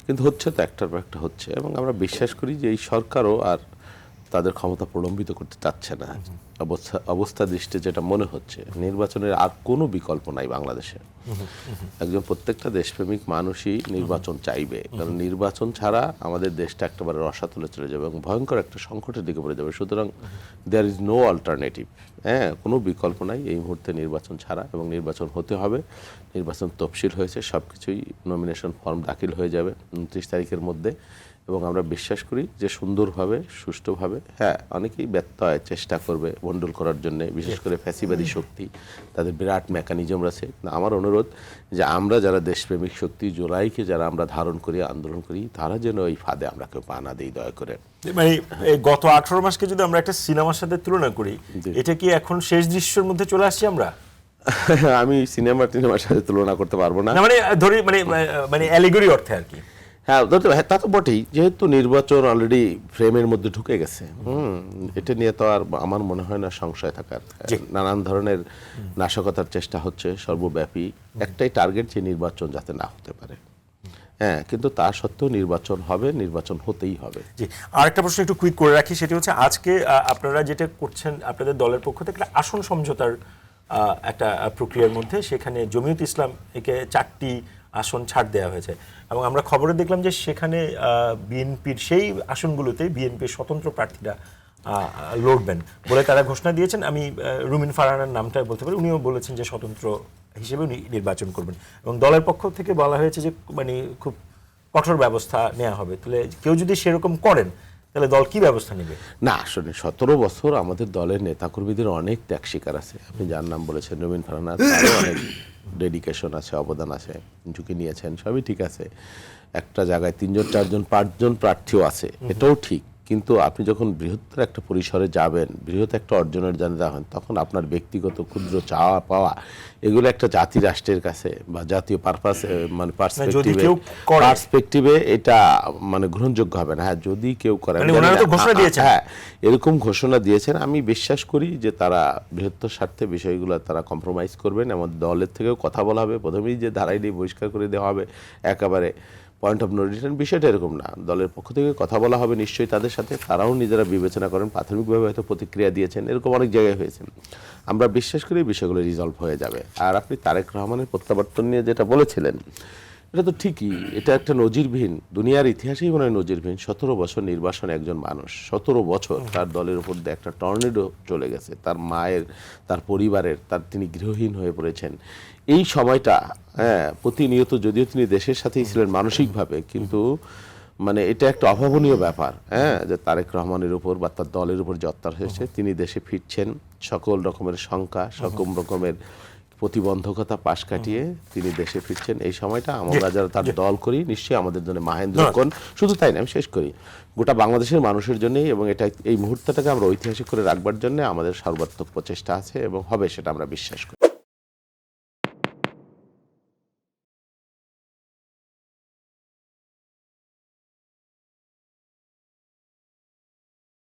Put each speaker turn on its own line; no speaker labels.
কিন্তু হচ্ছে তো একটার পর একটা হচ্ছে, এবং আমরা বিশ্বাস করি যে এই সরকারও আর তাদের ক্ষমতা প্রলম্বিত করতে চাচ্ছে না। অবস্থা দৃষ্টি যেটা মনে হচ্ছে, নির্বাচনের আর কোনো বিকল্প নাই বাংলাদেশে। একজন প্রত্যেকটা দেশপ্রেমিক মানুষই নির্বাচন চাইবে, কারণ নির্বাচন ছাড়া আমাদের দেশটা একেবারে রসাতলে চলে যাবে এবং ভয়ঙ্কর একটা সংকটের দিকে পড়ে যাবে। সুতরাং দেয়ার ইজ নো অল্টারনেটিভ, হ্যাঁ, কোনো বিকল্প নাই এই মুহূর্তে নির্বাচন ছাড়া, এবং নির্বাচন হতে হবে। নির্বাচন তফসিল হয়েছে, সব কিছুই নমিনেশন ফর্ম দাখিল হয়ে যাবে 29 তারিখের মধ্যে, এবং আমরা বিশ্বাস করি যে সুন্দরভাবে সুষ্ঠুভাবে, হ্যাঁ, অনেকেই ব্যর্থ হয়, চেষ্টা করবে ভণ্ডুল করার জন্য, বিশেষ করে ফ্যাসিবাদী শক্তি, তাদের বিরাট মেকানিজম আছে। আমার অনুরোধ যে আমরা যারা দেশপ্রেমিক শক্তি, জুলাইকে যারা আমরা ধারণ করি, আন্দোলন করি, তারা যেন ওই ফাঁদে আমরা কেউ পা না দিই, দয়া করে।
মানে গত 18 মাসকে যদি আমরা একটা সিনেমার সাথে তুলনা করি, এটা কি এখন শেষ দৃশ্যের মধ্যে চলে আসছি আমরা?
আমি সিনেমার সাথে তুলনা করতে পারবো না,
মানে ধরি মানে অ্যালিগরি অর্থে আর কি।
হ্যাঁ, তা তো বটেই, যেহেতু নির্বাচন অলরেডি ফ্রেমের মধ্যে ঢুকে গেছে। এটা নিয়ে তো আর আমার মনে হয় না সংশয় থাকার। নানান ধরনের নাশকতার চেষ্টা হচ্ছে সর্বব্যাপী, একটাই টার্গেট, যে নির্বাচন যাতে না হতে পারে। হ্যাঁ, কিন্তু তা সত্ত্বেও নির্বাচন হবে, নির্বাচন হতেই হবে।
জি, আরেকটা প্রশ্ন একটু কুইক করে রাখি, সেটি হচ্ছে আজকে আপনারা যেটা করছেন আপনাদের দলের পক্ষ থেকে একটা আসন সমঝোতার একটা প্রক্রিয়ার মধ্যে, সেখানে জমিয়ত ইসলাম একে 4টি আসন ছাড় দেওয়া হয়েছে, এবং আমরা খবরে দেখলাম যে সেখানে বিএনপির সেই আসনগুলোতে বিএনপির স্বতন্ত্র প্রার্থীরা লড়বেন বলে তারা ঘোষণা দিয়েছেন। আমি রুমিন ফারহানার নামটা বলতে পারি, উনিও বলেছেন যে স্বতন্ত্র হিসেবে উনি নির্বাচন করবেন, এবং দলের পক্ষ থেকে বলা হয়েছে যে মানে খুব কঠোর ব্যবস্থা নেওয়া হবে। তাহলে কেউ যদি সেরকম করেন তাহলে দল কি ব্যবস্থা নেবে?
না, আসলে 17 বছর আমাদের দলের নেতাকর্মীদের অনেক ত্যাগ স্বীকার আছে। আপনি যার নাম বলেছেন রুমিন ফারহানা, তারও অনেক ডেডিকেশন আছে, অবদান আছে, ঝুঁকি নিয়েছেন, সবই ঠিক আছে। একটা জায়গায় 3জন 4জন 5জন প্রার্থীও আছে, এটাও ঠিক। কিন্তু আপনি যখন বৃহত্তর একটা পরিসরে যাবেন, বৃহৎ একটা অর্জনের জন্য যাবেন, তখন আপনার ব্যক্তিগত ক্ষুদ্র চাওয়া পাওয়া, এগুলো একটা জাতি রাষ্ট্রের কাছে বা জাতীয় পারপাস মানে পার্সপেক্টিভে এটা মানে গ্রহণযোগ্য হবে না। হ্যাঁ, যদি কেউ করে, হ্যাঁ, এরকম ঘোষণা দিয়েছেন, আমি বিশ্বাস করি যে তারা বৃহত্তর স্বার্থে বিষয়গুলো তারা কম্প্রোমাইজ করবেন। আমাদের দলের থেকেও কথা বলা হবে, প্রথমেই যে ধারাই নিয়ে বহিষ্কার করে দেওয়া হবে একেবারে পয়েন্ট অফ নো রিটার্ন, বিষয়টা এরকম না। দলের পক্ষ থেকে কথা বলা হবে নিশ্চয়ই তাদের সাথে, তারাও নিজেরা বিবেচনা করেন, প্রাথমিকভাবে হয়তো প্রতিক্রিয়া দিয়েছেন, এরকম অনেক জায়গায় হয়েছে। আমরা বিশ্বাস করি বিষয়গুলো রিজলভ হয়ে যাবে। আর আপনি তারেক রহমানের প্রত্যাবর্তন নিয়ে যেটা বলেছিলেন, এটা তো ঠিকই, এটা একটা নজিরবিহীন, দুনিয়ার ইতিহাসেই মনে হয় নজিরবিহীন। 17 বছর নির্বাসনে একজন মানুষ, 17 বছর তার দলের উপর দিয়ে একটা টর্নেডো চলে গেছে, তার মায়ের, তার পরিবারের, তিনি গৃহহীন হয়ে পড়েছেন। এই সময়টা, হ্যাঁ, প্রতিনিয়ত, যদিও তিনি দেশের সাথেই ছিলেন মানসিকভাবে, কিন্তু মানে এটা একটা অভাবনীয় ব্যাপার, হ্যাঁ, যে তারেক রহমানের উপর বা তার দলের উপর যে অত্যাচার হয়েছে, তিনি দেশে ফিরছেন, সকল রকমের শঙ্কা, সকল রকমের প্রতিবন্ধকতা পাশ কাটিয়ে তিনি দেশে ফিরছেন। এই সময়টা আমরা যারা তার দল করি, নিশ্চয়ই আমাদের জন্য মাহেন্দ্রক্ষণ। শুধু তাই না, আমি শেষ করি, গোটা বাংলাদেশের মানুষের জন্যই, এবং এটা এই মুহূর্তটাকে আমরা ঐতিহাসিক করে রাখবার জন্য আমাদের সর্বাত্মক প্রচেষ্টা আছে এবং হবে, সেটা আমরা বিশ্বাস করি।